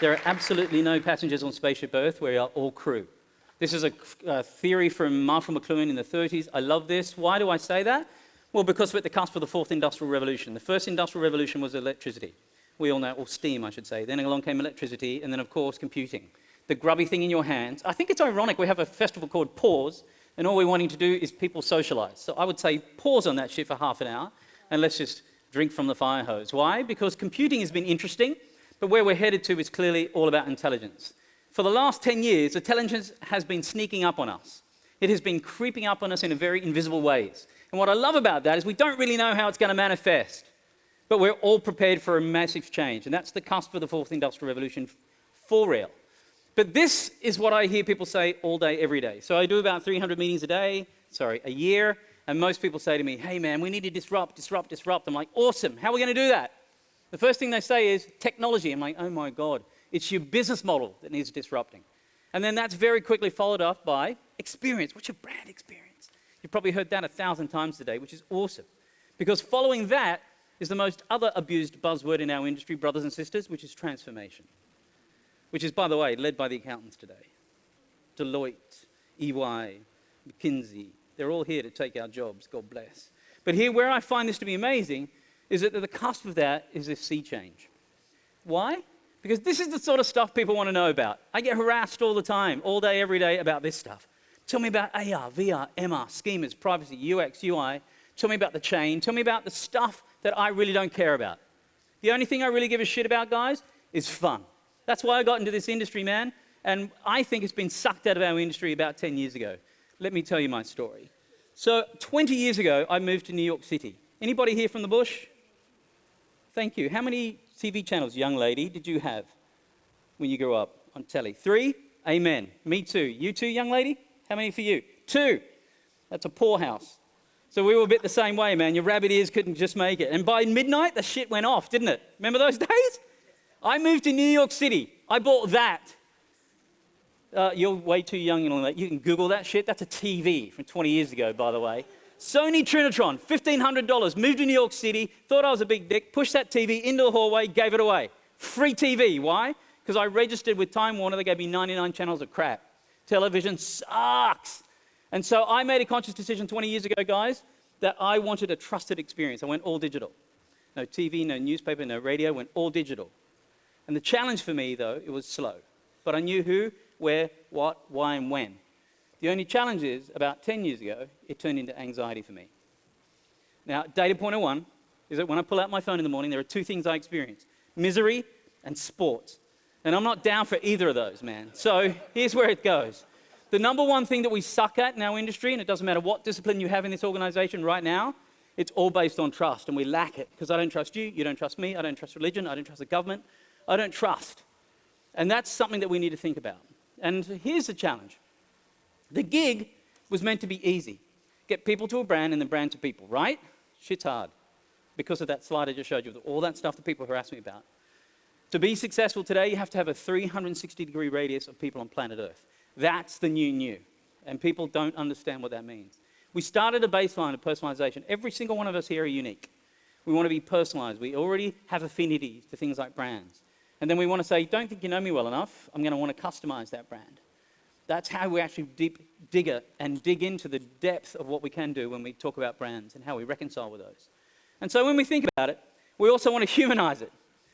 There are absolutely no passengers on Spaceship Earth. We are all crew. This is a theory from Marshall McLuhan in the 30s. I love this. Why do I say that? Well, because we're at the cusp of the fourth industrial revolution. The first industrial revolution was electricity. We all know, or steam, I should say. Then along came electricity, and then, of course, computing. The grubby thing in your hands. I think it's ironic we have a festival called Pause, and all we're wanting to do is people socialize. So I would say pause on that shit for half an hour, and let's just drink from the fire hose. Why? Because computing has been interesting, but where we're headed to is clearly all about intelligence. For the last 10 years, intelligence has been sneaking up on us. It has been creeping up on us in very invisible ways. And what I love about that is we don't really know how it's going to manifest, but we're all prepared for a massive change. And that's the cusp of the fourth industrial revolution for real. But this is what I hear people say all day, every day. So I do about 300 meetings a year. And most people say to me, hey man, we need to disrupt. I'm like, awesome, how are we going to do that? The first thing they say is technology. I'm like, oh my God, it's your business model that needs disrupting. And then that's very quickly followed up by experience. What's your brand experience? You've probably heard that 1,000 times today, which is awesome. Because following that is the most other abused buzzword in our industry, brothers and sisters, which is transformation. Which is, by the way, led by the accountants today. Deloitte, EY, McKinsey, they're all here to take our jobs, God bless. But here, where I find this to be amazing, is that at the cusp of that is this sea change. Why? Because this is the sort of stuff people want to know about. I get harassed all the time, all day, every day about this stuff. Tell me about AR, VR, MR, schemas, privacy, UX, UI. Tell me about the chain. Tell me about the stuff that I really don't care about. The only thing I really give a shit about, guys, is fun. That's why I got into this industry, man. And I think it's been sucked out of our industry about 10 years ago. Let me tell you my story. So 20 years ago, I moved to New York City. Anybody here from the bush? Thank you. How many TV channels, young lady, did you have when you grew up on telly? 3? Amen. Me too. You too, young lady? How many for you? 2. That's a poorhouse. So we were a bit the same way, man. Your rabbit ears couldn't just make it. And by midnight, the shit went off, didn't it? Remember those days? I moved to New York City. I bought that. You're way too young and all that. You can Google that shit. That's a TV from 20 years ago, by the way. Sony Trinitron, $1,500. Moved to New York City, thought I was a big dick, pushed that TV into the hallway, gave it away. Free TV. Why? Because I registered with Time Warner. They gave me 99 channels of crap. Television sucks. And so I made a conscious decision 20 years ago, guys, that I wanted a trusted experience. I went all digital. No TV, no newspaper, no radio, went all digital. And the challenge for me, though, it was slow. But I knew who, where, what, why, and when. The only challenge is, about 10 years ago, it turned into anxiety for me. Now, data point 1 is that when I pull out my phone in the morning, there are 2 things I experience: misery and sports. And I'm not down for either of those, man. So here's where it goes. The number one thing that we suck at in our industry, and it doesn't matter what discipline you have in this organization right now, it's all based on trust, and we lack it. Because I don't trust you, you don't trust me, I don't trust religion, I don't trust the government, I don't trust. And that's something that we need to think about. And here's the challenge. The gig was meant to be easy. Get people to a brand and then brand to people, right? Shit's hard. Because of that slide I just showed you, with all that stuff that people harass me about. To be successful today, you have to have a 360-degree radius of people on planet Earth. That's the new. And people don't understand what that means. We started a baseline of personalization. Every single one of us here are unique. We want to be personalized. We already have affinity to things like brands. And then we want to say, don't think you know me well enough, I'm going to want to customize that brand. That's how we actually dig into the depth of what we can do when we talk about brands and how we reconcile with those. And so when we think about it, we also want to humanize it.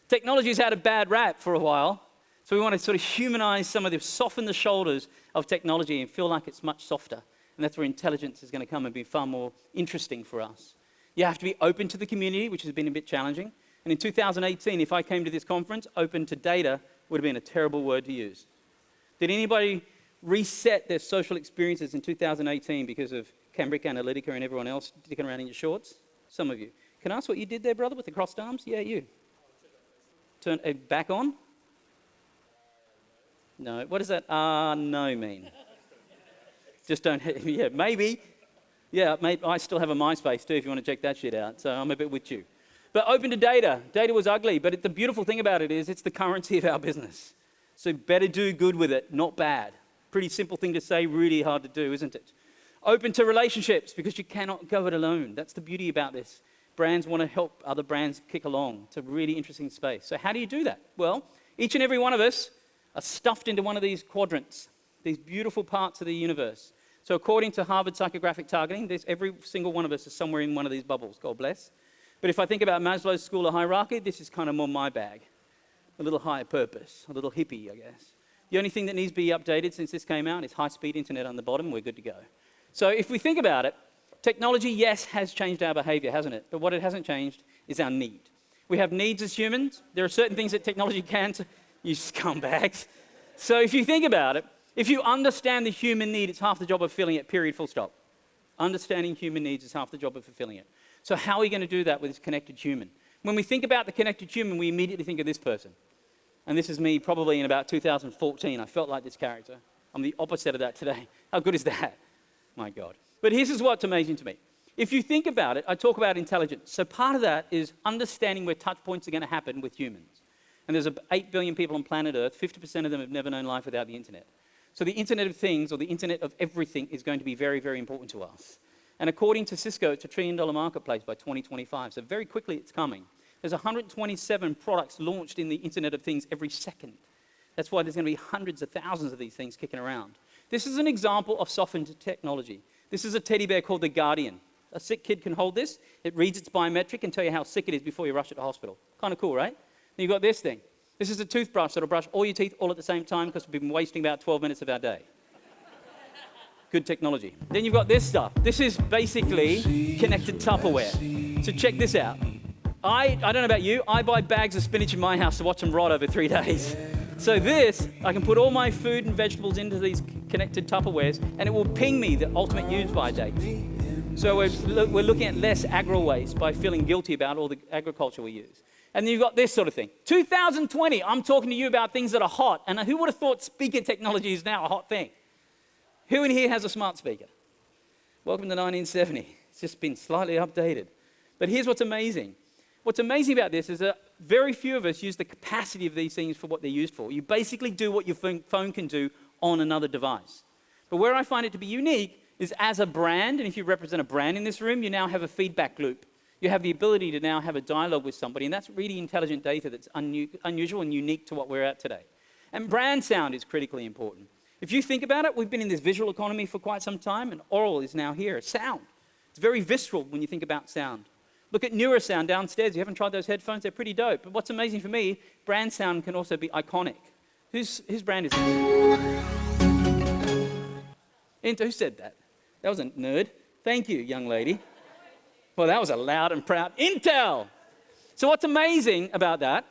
Technology's had a bad rap for a while, so we want to sort of humanize some of this, soften the shoulders of technology and feel like it's much softer. And that's where intelligence is going to come and be far more interesting for us. You have to be open to the community, which has been a bit challenging. And in 2018, if I came to this conference, open to data would have been a terrible word to use. Did anybody reset their social experiences in 2018 because of Cambridge Analytica and everyone else sticking around in your shorts? Some of you. Can I ask what you did there, brother, with the crossed arms? Yeah, you. Turn it back on? No. What does that no mean? Just don't, yeah, maybe. Yeah, mate, I still have a MySpace too if you want to check that shit out. So I'm a bit with you. But open to data. Data was ugly, but the beautiful thing about it is it's the currency of our business. So better do good with it, not bad. Pretty simple thing to say, really hard to do, isn't it? Open to relationships, because you cannot go it alone. That's the beauty about this. Brands want to help other brands kick along. It's a really interesting space. So how do you do that? Well, Each and every one of us are stuffed into one of these quadrants, these beautiful parts of the universe. So according to Harvard psychographic targeting, every single one of us is somewhere in one of these bubbles, God bless. But if I think about Maslow's school of hierarchy, this is kind of more my bag. A little higher purpose, a little hippie, I guess. The only thing that needs to be updated since this came out is high-speed internet on the bottom. We're good to go. So if we think about it, technology, yes, has changed our behavior, hasn't it? But what it hasn't changed is our need. We have needs as humans. There are certain things that technology can, you scumbags. So if you think about it, if you understand the human need, it's half the job of filling it, period, full stop. Understanding human needs is half the job of fulfilling it. So how are we going to do that with this connected human? When we think about the connected human, we immediately think of this person. And this is me probably in about 2014. I felt like this character. I'm the opposite of that today. How good is that? My God. But here's what's amazing to me. If you think about it, I talk about intelligence. So part of that is understanding where touch points are going to happen with humans. And there's 8 billion people on planet Earth. 50% of them have never known life without the internet. So the Internet of Things, or the Internet of Everything, is going to be very, very important to us. And according to Cisco, it's $1 trillion marketplace by 2025. So very quickly it's coming. There's 127 products launched in the Internet of Things every second. That's why there's going to be hundreds of thousands of these things kicking around. This is an example of softened technology. This is a teddy bear called the Guardian. A sick kid can hold this. It reads its biometric and tell you how sick it is before you rush it to hospital. Kind of cool, right? Then you've got this thing. This is a toothbrush that'll brush all your teeth all at the same time because we've been wasting about 12 minutes of our day. Good technology. Then you've got this stuff. This is basically connected Tupperware. So check this out. I don't know about you, I buy bags of spinach in my house to watch them rot over 3 days. So this, I can put all my food and vegetables into these connected Tupperwares, and it will ping me the ultimate use-by date. So we're looking at less agro-waste by feeling guilty about all the agriculture we use. And then you've got this sort of thing. 2020, I'm talking to you about things that are hot, and who would have thought speaker technology is now a hot thing? Who in here has a smart speaker? Welcome to 1970. It's just been slightly updated. But here's what's amazing. What's amazing about this is that very few of us use the capacity of these things for what they're used for. You basically do what your phone can do on another device. But where I find it to be unique is as a brand, and if you represent a brand in this room, you now have a feedback loop. You have the ability to now have a dialogue with somebody, and that's really intelligent data that's unusual and unique to what we're at today. And brand sound is critically important. If you think about it, we've been in this visual economy for quite some time, and oral is now here. Sound. It's very visceral when you think about sound. Look at Neurosound downstairs. You haven't tried those headphones? They're pretty dope. But what's amazing for me, brand sound can also be iconic. Whose brand is this? Who said that? That was a nerd. Thank you, young lady. Well, that was a loud and proud Intel. So what's amazing about that,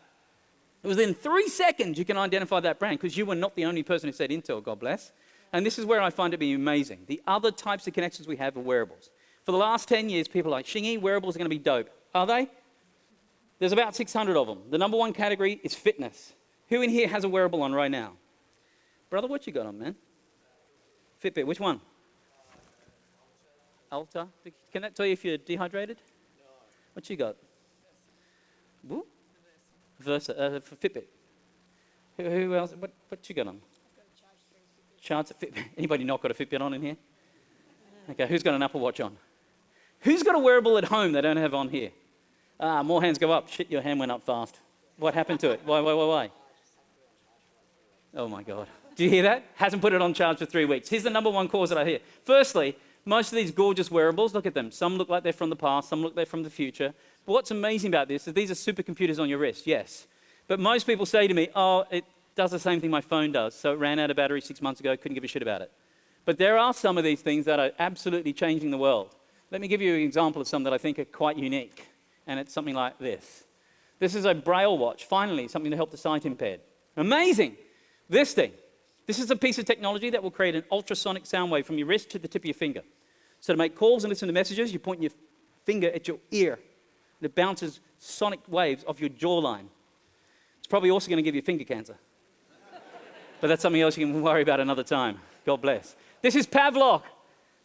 within 3 seconds you can identify that brand because you were not the only person who said Intel, God bless. And this is where I find it being amazing. The other types of connections we have are wearables. For the last 10 years, people are like, Shingy, wearables are going to be dope. Are they? There's about 600 of them. The number one category is fitness. Who in here has a wearable on right now? Brother, what you got on, man? Fitbit, which one? Ultra? Can that tell you if you're dehydrated? No. What you got? Woo? Versa, for Fitbit. Who else? What you got on? Charge Fitbit. Anybody not got a Fitbit on in here? Okay, who's got an Apple Watch on? Who's got a wearable at home they don't have on here? More hands go up. Shit, your hand went up fast. What happened to it? Why? Oh my God. Do you hear that? Hasn't put it on charge for 3 weeks. Here's the number one cause that I hear. Firstly, most of these gorgeous wearables, look at them. Some look like they're from the past, some look like they're from the future. But what's amazing about this is these are supercomputers on your wrist, yes. But most people say to me, oh, it does the same thing my phone does. So it ran out of battery 6 months ago, couldn't give a shit about it. But there are some of these things that are absolutely changing the world. Let me give you an example of some that I think are quite unique. And it's something like this. This is a Braille watch, finally, something to help the sight impaired. Amazing. This thing. This is a piece of technology that will create an ultrasonic sound wave from your wrist to the tip of your finger. So to make calls and listen to messages, you point your finger at your ear. And it bounces sonic waves off your jawline. It's probably also going to give you finger cancer. But that's something else you can worry about another time. God bless. This is Pavlok.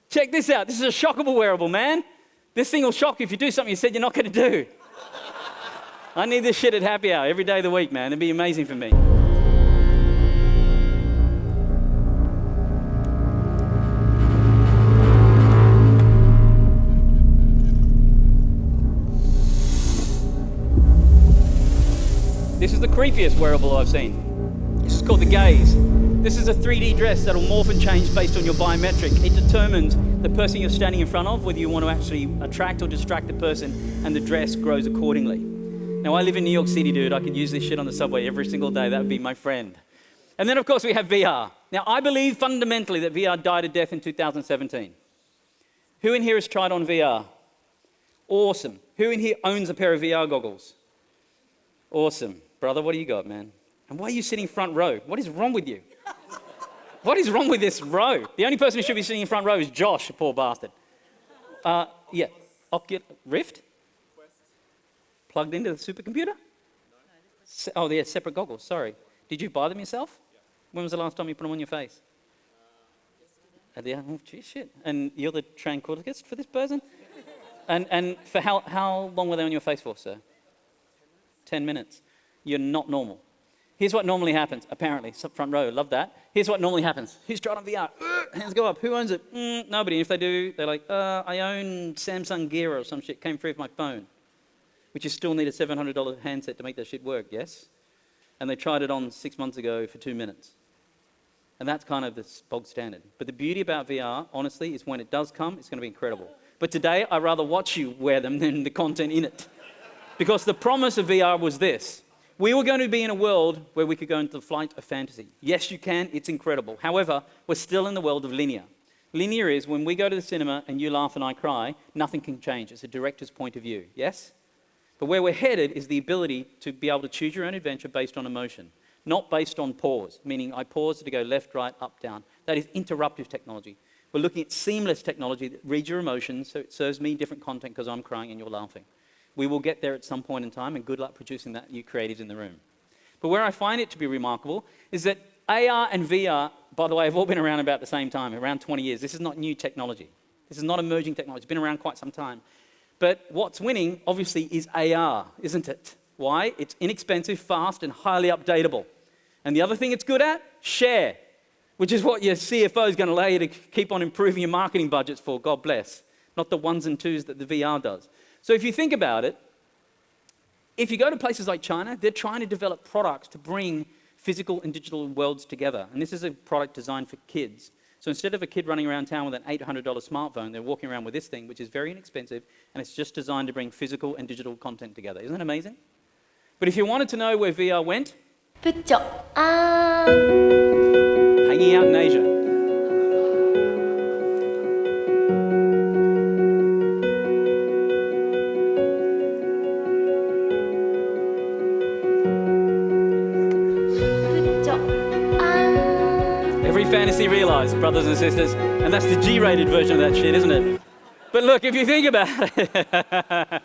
Check this out. This is a shockable wearable, man. This thing will shock you if you do something you said you're not going to do. I need this shit at happy hour every day of the week, man. It'd be amazing for me. This is the creepiest wearable I've seen. This is called the Gaze. This is a 3D dress that'll morph and change based on your biometric. It determines the person you're standing in front of, whether you want to actually attract or distract the person, and the dress grows accordingly. Now, I live in New York City, dude. I could use this shit on the subway every single day. That would be my friend. And then, of course, we have VR. Now, I believe fundamentally that VR died a death in 2017. Who in here has tried on VR? Awesome. Who in here owns a pair of VR goggles? Awesome. Brother, what do you got, man? And why are you sitting front row? What is wrong with you? What is wrong with this row? The only person who should be sitting in front row is Josh, poor bastard. Yeah. Rift? Plugged into the supercomputer? Oh, yeah, separate goggles, sorry. Did you buy them yourself? Yeah. When was the last time you put them on your face? Oh, gee, shit. And you're the tranquilist for this person? And for how long were they on your face for, sir? 10 minutes. You're not normal. Here's what normally happens, apparently. Front row, love that. Here's what normally happens. Who's tried on VR? Hands go up. Who owns it? Nobody. And if they do, they're like, I own Samsung Gear or some shit. Came free with my phone. Which you still need a $700 handset to make that shit work, yes? And they tried it on 6 months ago for 2 minutes. And that's kind of the bog standard. But the beauty about VR, honestly, is when it does come, it's going to be incredible. But today, I'd rather watch you wear them than the content in it. Because the promise of VR was this. We were going to be in a world where we could go into the flight of fantasy. Yes, you can. It's incredible. However, we're still in the world of linear. Linear is when we go to the cinema and you laugh and I cry, nothing can change. It's a director's point of view. Yes? But where we're headed is the ability to be able to choose your own adventure based on emotion, not based on pause, meaning I pause to go left, right, up, down. That is interruptive technology. We're looking at seamless technology that reads your emotions, so it serves me different content because I'm crying and you're laughing. We will get there at some point in time, and good luck producing that, you creatives in the room. But where I find it to be remarkable is that AR and VR, by the way, have all been around about the same time, around 20 years. This is not new technology. This is not emerging technology. It's been around quite some time. But what's winning, obviously, is AR, isn't it? Why? It's inexpensive, fast, and highly updatable. And the other thing it's good at? Share, which is what your CFO is going to allow you to keep on improving your marketing budgets for, God bless. Not the ones and twos that the VR does. So if you think about it, if you go to places like China, they're trying to develop products to bring physical and digital worlds together. And this is a product designed for kids. So instead of a kid running around town with an $800 smartphone, they're walking around with this thing, which is very inexpensive, and it's just designed to bring physical and digital content together. Isn't that amazing? But if you wanted to know where VR went, hanging out in Asia. Fantasy realized, brothers and sisters, and that's the G-rated version of that shit, isn't it? But look, if you think about it,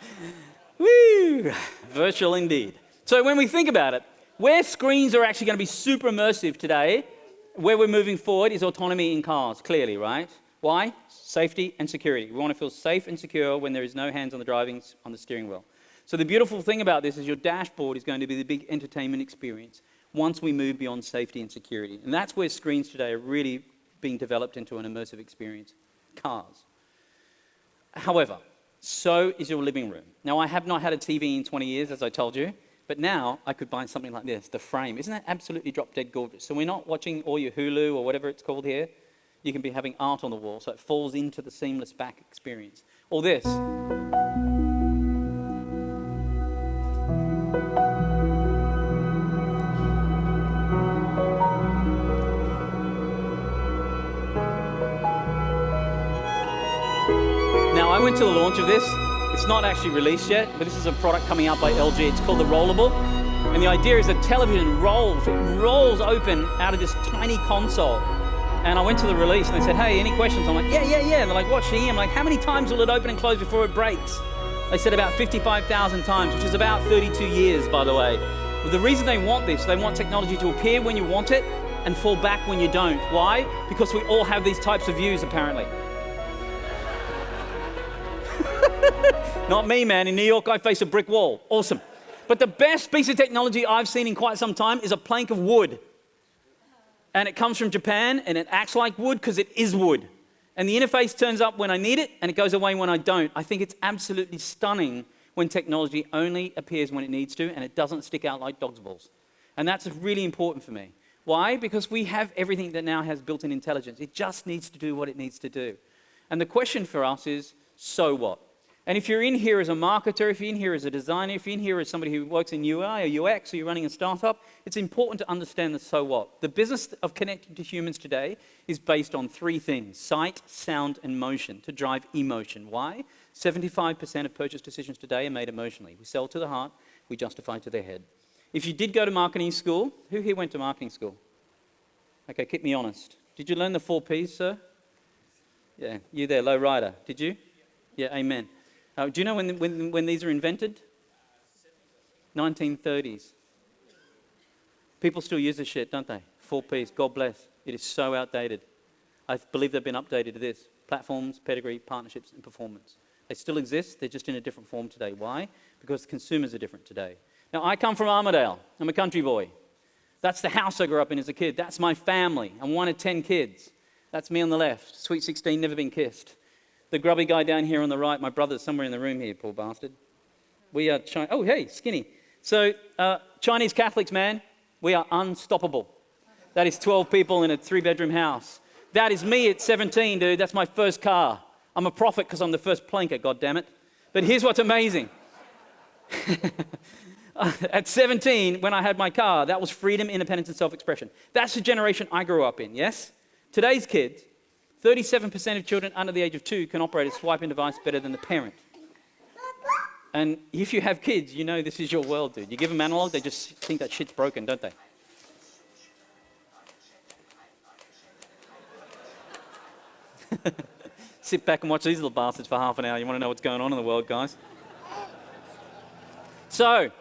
woo, virtual indeed. So when we think about it, where screens are actually going to be super immersive today, where we're moving forward is autonomy in cars, clearly, right? Why? Safety and security. We want to feel safe and secure when there is no hands on the steering wheel. So the beautiful thing about this is your dashboard is going to be the big entertainment experience once we move beyond safety and security. And that's where screens today are really being developed into an immersive experience. Cars. However, so is your living room. Now, I have not had a TV in 20 years, as I told you, but now I could buy something like this, the frame. Isn't that absolutely drop-dead gorgeous? So we're not watching all your Hulu or whatever it's called here. You can be having art on the wall, so it falls into the seamless back experience. Or this. Now, I went to the launch of this. It's not actually released yet, but this is a product coming out by LG. It's called the Rollable. And the idea is that television rolls open out of this tiny console. And I went to the release and they said, hey, any questions? I'm like, yeah. And they're like, what, Shing? I'm like, how many times will it open and close before it breaks? They said about 55,000 times, which is about 32 years, by the way. But the reason they want this, they want technology to appear when you want it and fall back when you don't. Why? Because we all have these types of views, apparently. Not me, man. In New York, I face a brick wall. Awesome. But the best piece of technology I've seen in quite some time is a plank of wood. And it comes from Japan, and it acts like wood because it is wood. And the interface turns up when I need it, and it goes away when I don't. I think it's absolutely stunning when technology only appears when it needs to and it doesn't stick out like dog's balls. And that's really important for me. Why? Because we have everything that now has built-in intelligence. It just needs to do what it needs to do. And the question for us is, so what? And if you're in here as a marketer, if you're in here as a designer, if you're in here as somebody who works in UI or UX, or you're running a startup, it's important to understand the so what. The business of connecting to humans today is based on three things: sight, sound, and motion, to drive emotion. Why? 75% of purchase decisions today are made emotionally. We sell to the heart, we justify to the head. If you did go to marketing school, who here went to marketing school? Okay, keep me honest. Did you learn the 4 Ps, sir? Yeah, you there, low rider. Did you? Yeah, amen. Do you know when these are invented? 1930s. People still use this shit, don't they? 4 Ps, God bless. It is so outdated. I believe they've been updated to this: platforms, pedigree, partnerships, and performance. They still exist, they're just in a different form today. Why? Because consumers are different today. Now, I come from Armidale. I'm a country boy. That's the house I grew up in as a kid. That's my family. I'm one of 10 kids. That's me on the left. Sweet 16, never been kissed. The grubby guy down here on the right, my brother's somewhere in the room here, poor bastard. We are oh, hey, skinny. So, Chinese Catholics, man, we are unstoppable. That is 12 people in a 3-bedroom house. That is me at 17, dude. That's my first car. I'm a prophet because I'm the first planker, goddammit. But here's what's amazing. At 17, when I had my car, that was freedom, independence, and self-expression. That's the generation I grew up in, yes? Today's kids, 37% of children under the age of 2 can operate a swiping device better than the parent. And if you have kids, you know this is your world, dude. You give them analog, they just think that shit's broken, don't they? Sit back and watch these little bastards for half an hour. You want to know what's going on in the world, guys? So,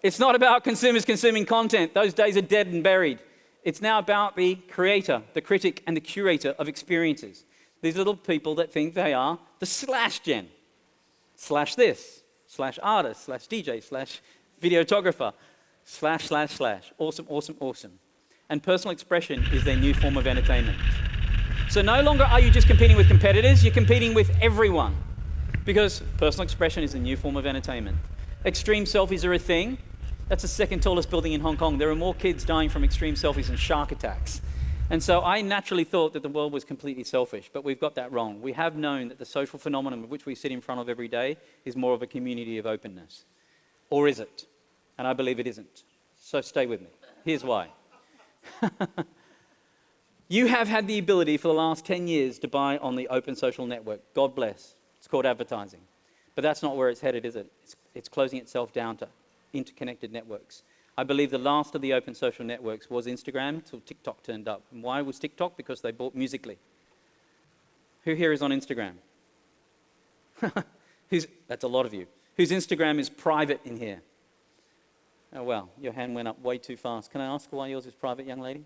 it's not about consumers consuming content. Those days are dead and buried. It's now about the creator, the critic, and the curator of experiences. These little people that think they are the slash gen. Slash this, slash artist, slash DJ, slash videographer, slash, slash, slash. Awesome, awesome, awesome. And personal expression is their new form of entertainment. So no longer are you just competing with competitors, you're competing with everyone. Because personal expression is a new form of entertainment. Extreme selfies are a thing. That's the second tallest building in Hong Kong. There are more kids dying from extreme selfies than shark attacks. And so I naturally thought that the world was completely selfish, but we've got that wrong. We have known that the social phenomenon which we sit in front of every day is more of a community of openness. Or is it? And I believe it isn't. So stay with me. Here's why. You have had the ability for the last 10 years to buy on the open social network. God bless. It's called advertising. But that's not where it's headed, is it? It's closing itself down to interconnected networks. I believe the last of the open social networks was Instagram till TikTok turned up. And why was TikTok? Because they bought Musical.ly. Who here is on Instagram? That's a lot of you. Whose Instagram is private in here? Oh, well, your hand went up way too fast. Can I ask why yours is private, young lady?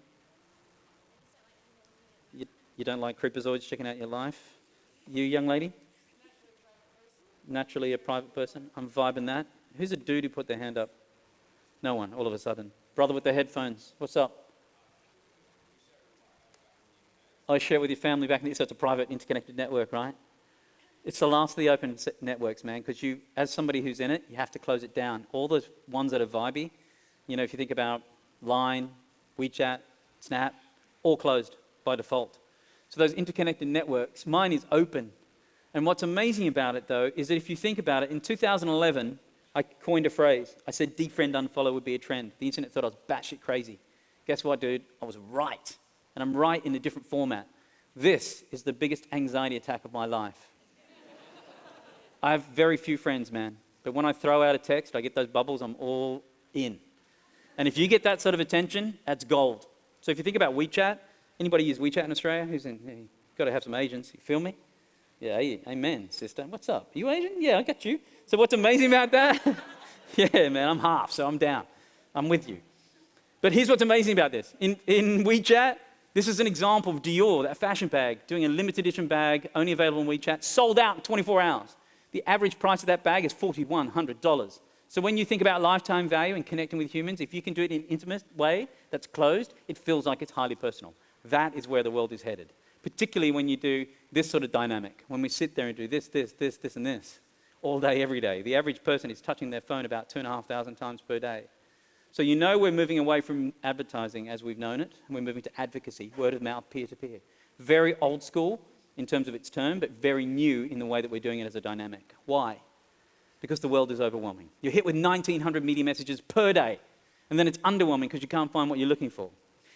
You don't like creepazoids checking out your life? You, young lady? Naturally a private person? I'm vibing that. Who's a dude who put their hand up? No one, all of a sudden. Brother with the headphones, what's up? I share it with your family back in the... So it's a private, interconnected network, right? It's the last of the open networks, man, because you, as somebody who's in it, you have to close it down. All those ones that are vibey, you know, if you think about Line, WeChat, Snap, all closed by default. So those interconnected networks, mine is open. And what's amazing about it, though, is that if you think about it, in 2011, I coined a phrase. I said defriend, unfollow would be a trend. The internet thought I was batshit crazy. Guess what, dude? I was right. And I'm right in a different format. This is the biggest anxiety attack of my life. I have very few friends, man. But when I throw out a text, I get those bubbles, I'm all in. And if you get that sort of attention, that's gold. So if you think about WeChat, anybody use WeChat in Australia? Who's in? You've got to have some Asians. You feel me? Yeah, amen, sister. What's up? Are you Asian? Yeah, I got you. So what's amazing about that? Yeah, man, I'm half, so I'm down. I'm with you. But here's what's amazing about this. In WeChat, this is an example of Dior, that fashion bag, doing a limited edition bag, only available on WeChat, sold out in 24 hours. The average price of that bag is $4,100. So when you think about lifetime value and connecting with humans, if you can do it in an intimate way that's closed, it feels like it's highly personal. That is where the world is headed. Particularly when you do this sort of dynamic, when we sit there and do this, and this. all day, every day. The average person is touching their phone about 2,500 times per day. So you know we're moving away from advertising as we've known it, and we're moving to advocacy, word of mouth, peer-to-peer. Very old school in terms of its term, but very new in the way that we're doing it as a dynamic. Why? Because the world is overwhelming. You're hit with 1,900 media messages per day, and then it's underwhelming because you can't find what you're looking for.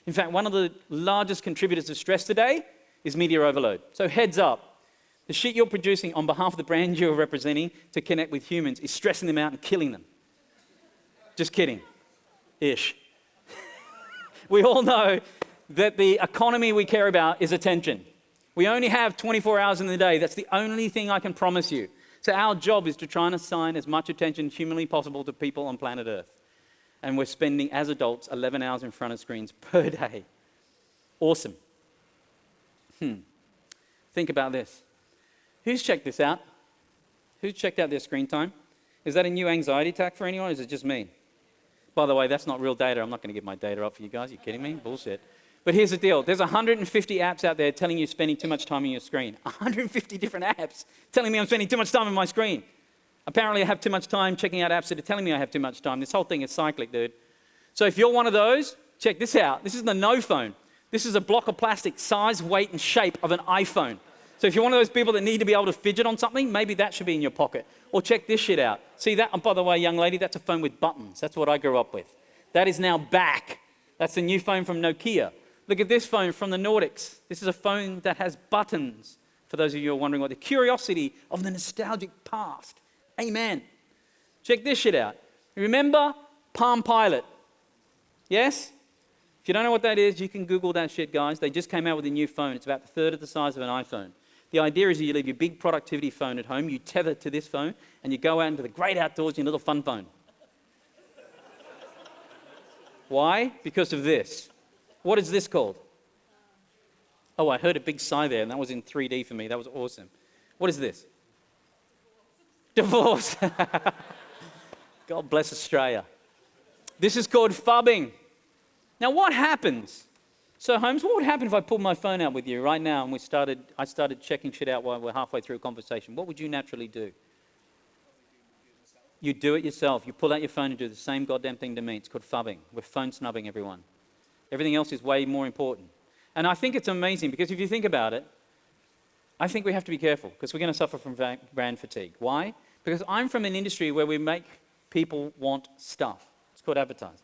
In fact, one of the largest contributors to stress today is media overload. So heads up, the shit you're producing on behalf of the brand you're representing to connect with humans is stressing them out and killing them. Just kidding. Ish. We all know that the economy we care about is attention. We only have 24 hours in the day. That's the only thing I can promise you. So our job is to try and assign as much attention humanly possible to people on planet Earth. And we're spending, as adults, 11 hours in front of screens per day. Awesome. Think about this. Who's checked this out? Who's checked out their screen time? Is that a new anxiety attack for anyone, or is it just me? By the way, that's not real data. I'm not going to give my data up for you guys. Are you kidding me? Bullshit. But here's the deal. There's 150 apps out there telling you you're spending too much time on your screen. 150 different apps telling me I'm spending too much time on my screen. Apparently, I have too much time checking out apps that are telling me I have too much time. This whole thing is cyclic, dude. So if you're one of those, check this out. This is the no phone. This is a block of plastic, size, weight, and shape of an iPhone. So if you're one of those people that need to be able to fidget on something, maybe that should be in your pocket. Or check this shit out. See that? And by the way, young lady, that's a phone with buttons. That's what I grew up with. That is now back. That's the new phone from Nokia. Look at this phone from the Nordics. This is a phone that has buttons. For those of you who are wondering what the curiosity of the nostalgic past. Amen. Check this shit out. Remember Palm Pilot? Yes? If you don't know what that is, you can Google that shit, guys. They just came out with a new phone. It's about a third of the size of an iPhone. The idea is you leave your big productivity phone at home, you tether to this phone, and you go out into the great outdoors in your little fun phone. Why? Because of this. What is this called? Oh, I heard a big sigh there, and that was in 3D for me. That was awesome. What is this? Divorce. God bless Australia. This is called fubbing. Now, what happens? So, Holmes, what would happen if I pulled my phone out with you right now and I started checking shit out while we're halfway through a conversation? What would you naturally do? You do it yourself. You pull out your phone and do the same goddamn thing to me. It's called fubbing. We're phone snubbing everyone. Everything else is way more important. And I think it's amazing because if you think about it, I think we have to be careful because we're going to suffer from brand fatigue. Why? Because I'm from an industry where we make people want stuff. It's called advertising.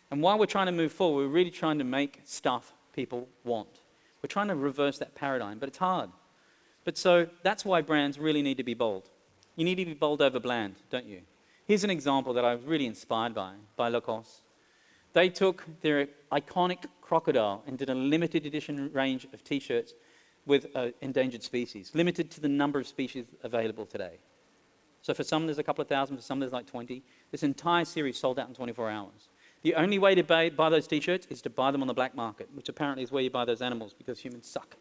And while we're trying to move forward, we're really trying to make stuff people want. We're trying to reverse that paradigm, but it's hard. But so that's why brands really need to be bold. You need to be bold over bland, don't you? Here's an example that I was really inspired by Lacoste. They took their iconic crocodile and did a limited edition range of t-shirts with endangered species, limited to the number of species available today. So for some there's a couple of thousand, for some there's like 20. This entire series sold out in 24 hours. The only way to buy those t-shirts is to buy them on the black market, which apparently is where you buy those animals because humans suck.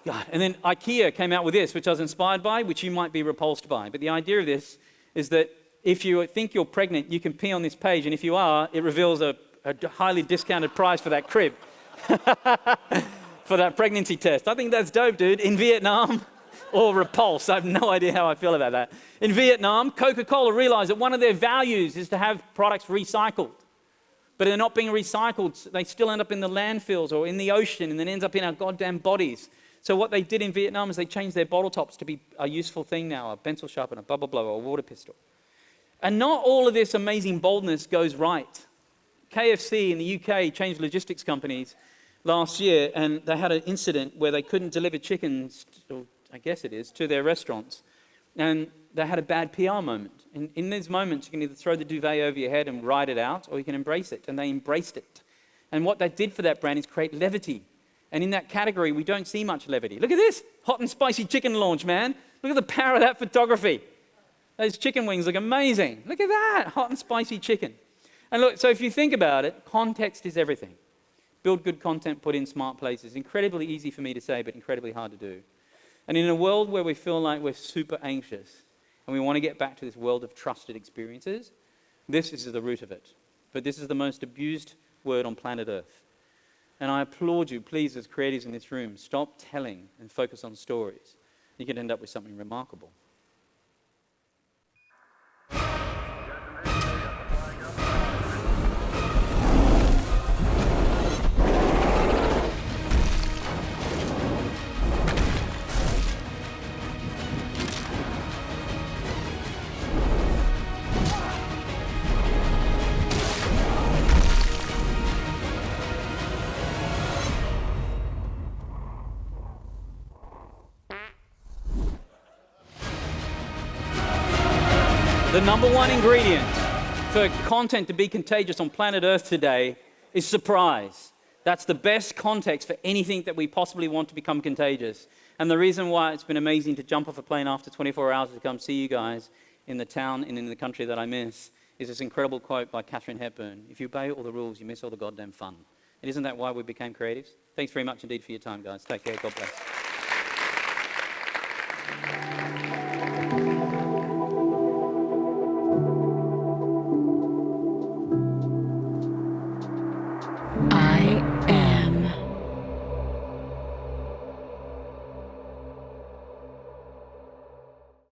God. And then IKEA came out with this, which I was inspired by, which you might be repulsed by. But the idea of this is that if you think you're pregnant, you can pee on this page, and if you are, it reveals a highly discounted price for that crib, for that pregnancy test. I think that's dope, dude. In Vietnam, or repulse, I have no idea how I feel about that. In Vietnam, Coca-Cola realized that one of their values is to have products recycled. But they're not being recycled. They still end up in the landfills or in the ocean and then ends up in our goddamn bodies. So what they did in Vietnam is they changed their bottle tops to be a useful thing now, a pencil sharpener, a bubble blower, a water pistol. And not all of this amazing boldness goes right. KFC in the UK changed logistics companies last year, and they had an incident where they couldn't deliver chickens, or I guess it is, to their restaurants. And they had a bad PR moment. And in these moments, you can either throw the duvet over your head and ride it out, or you can embrace it. And they embraced it. And what that did for that brand is create levity. And in that category, we don't see much levity. Look at this, hot and spicy chicken launch, man. Look at the power of that photography. Those chicken wings look amazing. Look at that, hot and spicy chicken. And look, so if you think about it, context is everything. Build good content, put in smart places. Incredibly easy for me to say, but incredibly hard to do. And in a world where we feel like we're super anxious and we want to get back to this world of trusted experiences, this is the root of it. But this is the most abused word on planet Earth. And I applaud you, please, as creatives in this room, stop telling and focus on stories. You can end up with something remarkable. The number one ingredient for content to be contagious on planet Earth today is surprise. That's the best context for anything that we possibly want to become contagious. And the reason why it's been amazing to jump off a plane after 24 hours to come see you guys in the town and in the country that I miss is this incredible quote by Katharine Hepburn. If you obey all the rules, you miss all the goddamn fun. And isn't that why we became creatives? Thanks very much indeed for your time, guys. Take care. God bless.